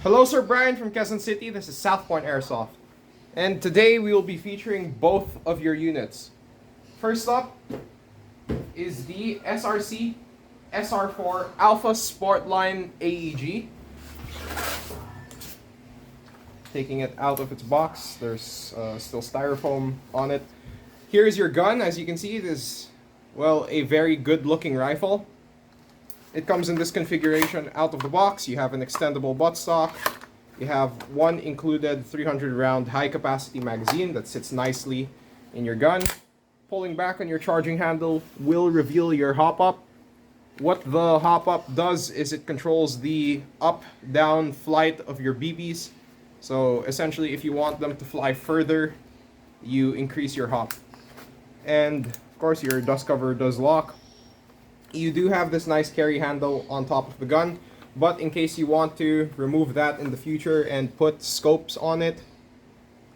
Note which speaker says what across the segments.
Speaker 1: Hello, Sir Bryan from Quezon City. This is South Point Airsoft. And today we will be featuring both of your units. First up is the SRC SR4 Alpha Sportline AEG. Taking it out of its box, there's still styrofoam on it. Here's your gun. As you can see, it is, well, a very good looking rifle. It comes in this configuration out of the box. You have an extendable buttstock. You have one included 300 round high capacity magazine that sits nicely in your gun. Pulling back on your charging handle will reveal your hop-up. What the hop-up does is it controls the up-down flight of your BBs. So essentially, if you want them to fly further, you increase your hop. And of course, your dust cover does lock. You do have this nice carry handle on top of the gun, but in case you want to remove that in the future and put scopes on it,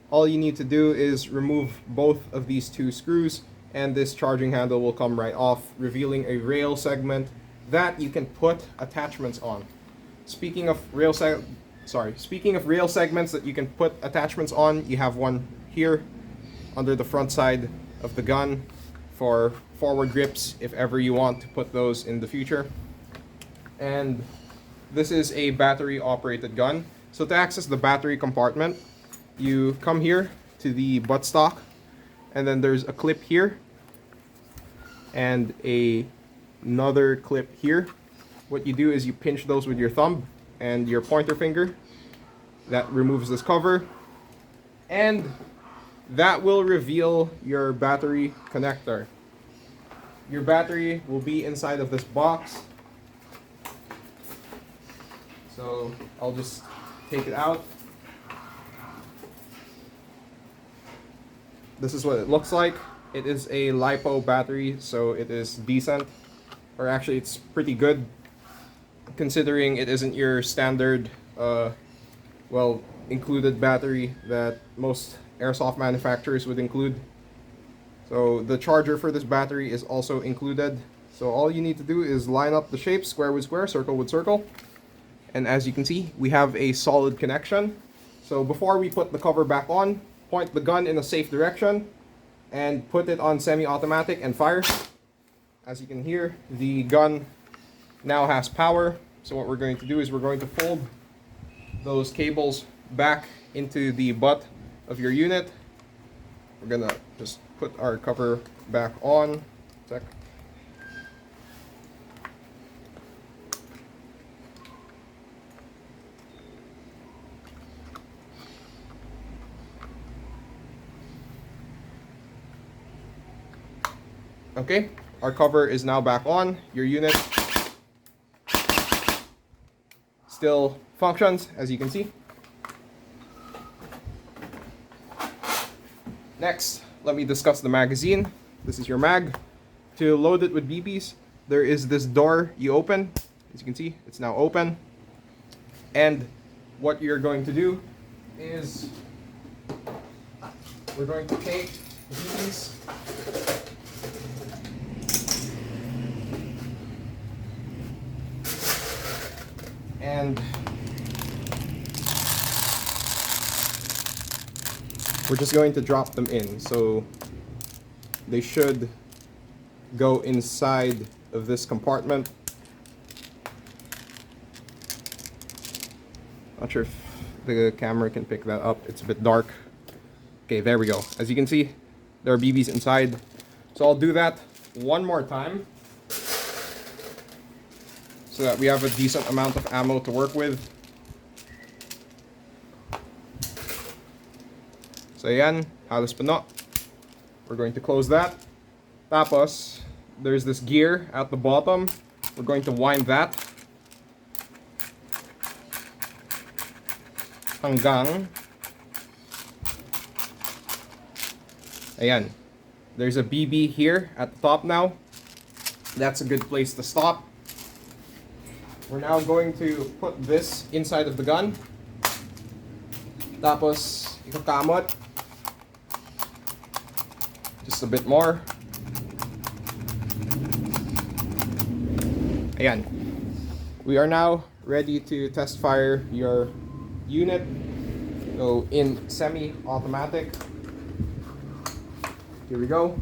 Speaker 1: all you need to do is remove both of these two screws and this charging handle will come right off, revealing a rail segment that you can put attachments on. Speaking of rail segments that you can put attachments on, you have one here under the front side of the gun for forward grips if ever you want to put those in the future. And this is a battery operated gun. So to access the battery compartment, you come here to the buttstock, and then there's a clip here and another clip here. What you do is you pinch those with your thumb and your pointer finger. That removes this cover, and that will reveal your battery connector. Your battery will be inside of this box. So I'll just take it out. This is what it looks like. It is a LiPo battery, so it is decent. Or actually, it's pretty good, considering it isn't your standard, included battery that most airsoft manufacturers would include. So the charger for this battery is also included. So all you need to do is line up the shapes, square with square, circle with circle. And as you can see, we have a solid connection. So before we put the cover back on, point the gun in a safe direction and put it on semi-automatic and fire. As you can hear, the gun now has power. So what we're going to do is we're going to fold those cables back into the butt of your unit. We're gonna just put our cover back on. Check. Okay, our cover is now back on. Your unit still functions, as you can see. Next, let me discuss the magazine. This is your mag. To load it with BBs, there is this door you open. As you can see, it's now open. And what you're going to do is we're going to take the BBs and we're just going to drop them in. So they should go inside of this compartment. Not sure if the camera can pick that up. It's a bit dark. Okay, there we go. As you can see, there are BBs inside. So I'll do that one more time so that we have a decent amount of ammo to work with. So yan, halos pa na. We're going to close that. Tapos, there's this gear at the bottom. We're going to wind that hanggang ayan. There's a BB here at the top now. That's a good place to stop. We're now going to put this inside of the gun. Tapos, ikakamot. Just a bit more. Ayan. We are now ready to test fire your unit. So in semi-automatic. Here we go.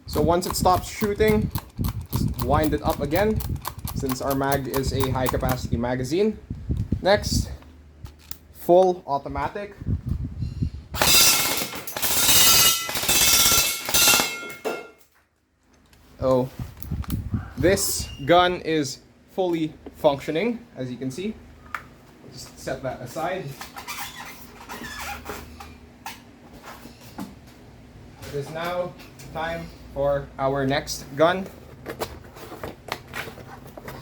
Speaker 1: So once it stops shooting, just wind it up again, since our mag is a high capacity magazine. Next, full automatic. Oh, this gun is fully functioning, as you can see. Just set that aside. It is now time for our next gun.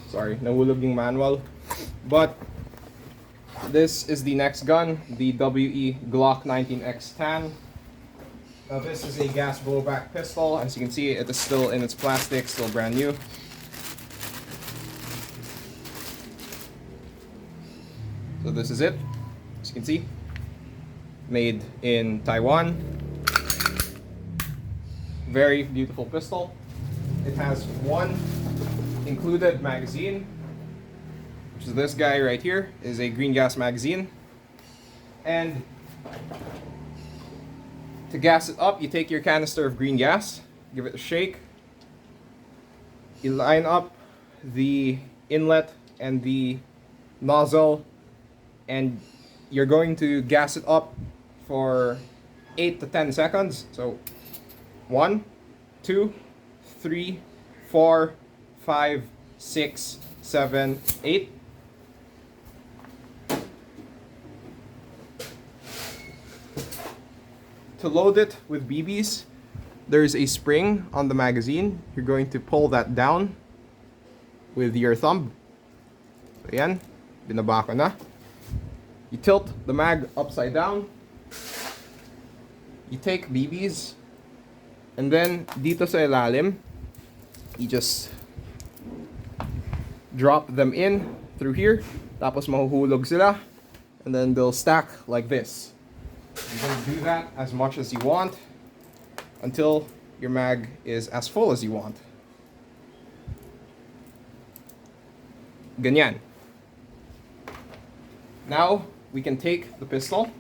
Speaker 1: Sorry, nahulog yung manual. But this is the next gun, the WE Glock 19x tan. Now this is a gas blowback pistol. As you can see, it is still in its plastic, still brand new. So this is it, as you can see. Made in Taiwan. Very beautiful pistol. It has one included magazine, which is this guy right here, is a green gas magazine. And to gas it up, you take your canister of green gas, give it a shake. You line up the inlet and the nozzle, and you're going to gas it up for 8 to 10 seconds. So 1, 2, 3, 4, 5, 6, 7, 8. To load it with BBs, there's a spring on the magazine. You're going to pull that down with your thumb. So yan, binaba ko na. You tilt the mag upside down. You take BBs, and then dito sa ilalim, you just drop them in through here. Tapos mahuhulog sila, and then they'll stack like this. You can do that as much as you want until your mag is as full as you want. Ganyan. Now we can take the pistol,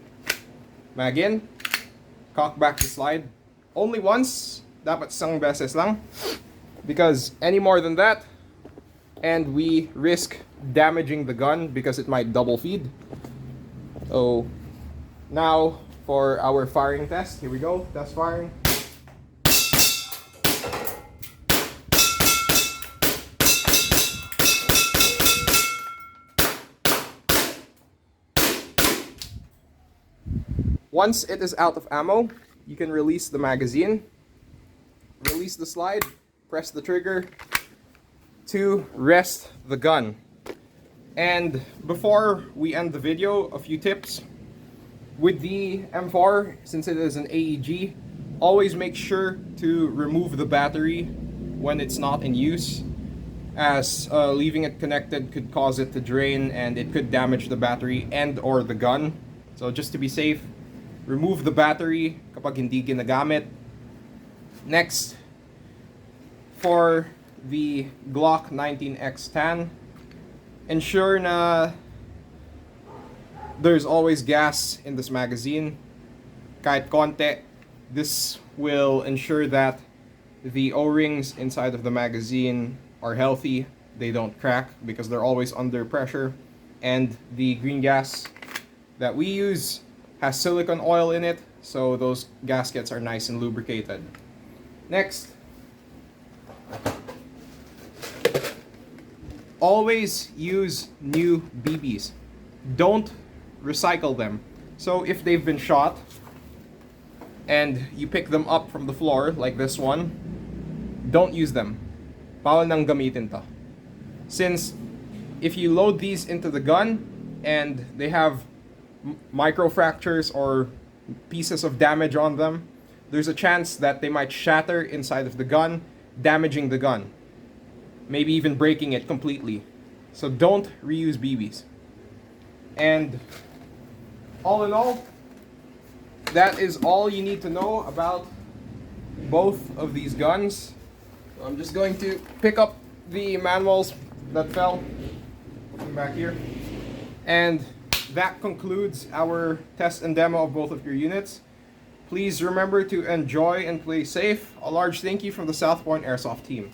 Speaker 1: mag in, cock back the slide. Only once, dapat isang beses lang, because any more than that, and we risk damaging the gun because it might double feed. So now for our firing test, here we go, test firing. Once it is out of ammo, you can release the magazine, release the slide, press the trigger to rest the gun. And before we end the video, a few tips. With the M4, since it is an AEG, always make sure to remove the battery when it's not in use, as leaving it connected could cause it to drain and it could damage the battery and or the gun. So just to be safe, remove the battery kapag hindi ginagamit. Next, for the Glock 19x tan, ensure na there's always gas in this magazine. Kahit konti, this will ensure that the O-rings inside of the magazine are healthy. They don't crack because they're always under pressure. And the green gas that we use has silicone oil in it, so those gaskets are nice and lubricated. Next, always use new BBs. Don't recycle them. So if they've been shot and you pick them up from the floor, like this one, don't use them. Bawal nang gamitin to. Since if you load these into the gun and they have micro fractures or pieces of damage on them, there's a chance that they might shatter inside of the gun, damaging the gun. maybe even breaking it completely. So don't reuse BBs. And all in all, that is all you need to know about both of these guns. So I'm just going to pick up the manuals that fell back here. And that concludes our test and demo of both of your units. Please remember to enjoy and play safe. A large thank you from the South Point Airsoft team.